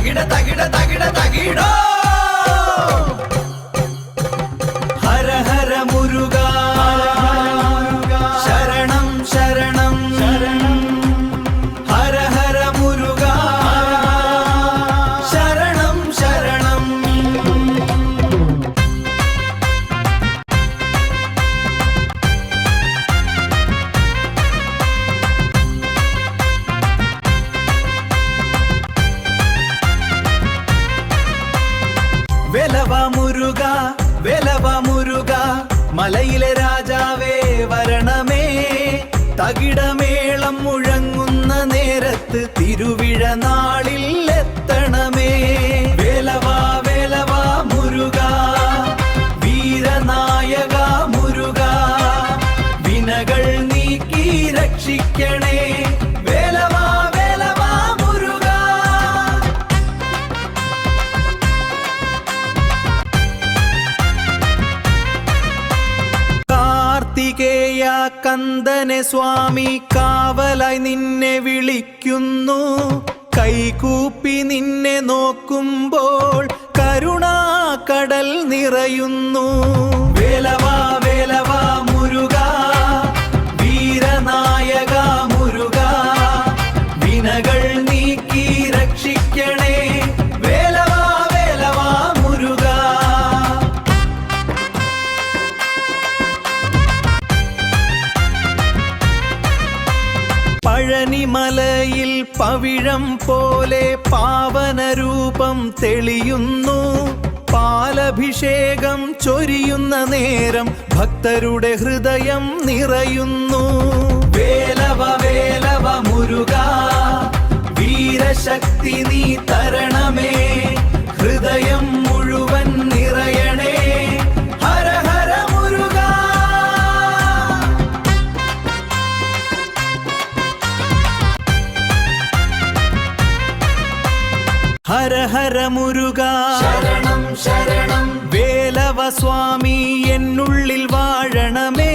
തകിട തകിട തകിട തകിടോ ഹര ഹര മുരുക ശരണം ശരണം ഹര ഹര മുരുക ശരണം ശരണം വേലവ മുരുക മലയിലെ രാജാവേ വരണമേ തകിടമേളം മുഴങ്ങുന്ന നേരത്ത് തിരുവിഴ നാളിൽ എത്തണമേ വേലവ മുരുക വീരനായക മുരുക വിനകൾ നീക്കി രക്ഷിക്കണേ വേലവ മുരുക കാർത്തികേയ കന്ദനെ സ്വാമി കാവലായി നിന്നെ വിളിക്കുന്നു കൈകൂപ്പി നിന്നെ നോക്കുമ്പോൾ കരുണാകടൽ നിറയുന്നു വേലവ മുരുക വീരനായക മുരുക വിനകൾ നീക്കി രക്ഷിക്കണേ വേലവ മുരുക പഴനിമലയിൽ പവിഴം പോലെ പാവനരൂപം തെളിയുന്നു പാലഭിഷേകം ചൊരിയുന്ന നേരം ഭക്തരുടെ ഹൃദയം നിറയുന്നു വേലവ മുരുക വീരശക്തി നീ തരണമേ ഹൃദയം മുഴുവൻ നിറയണേ ഹര ഹര മുരുക ഹര ഹര മുരുക ശരണം ശരണം വേലവ സ്വാമി എന്നുള്ളിൽ വാഴണമേ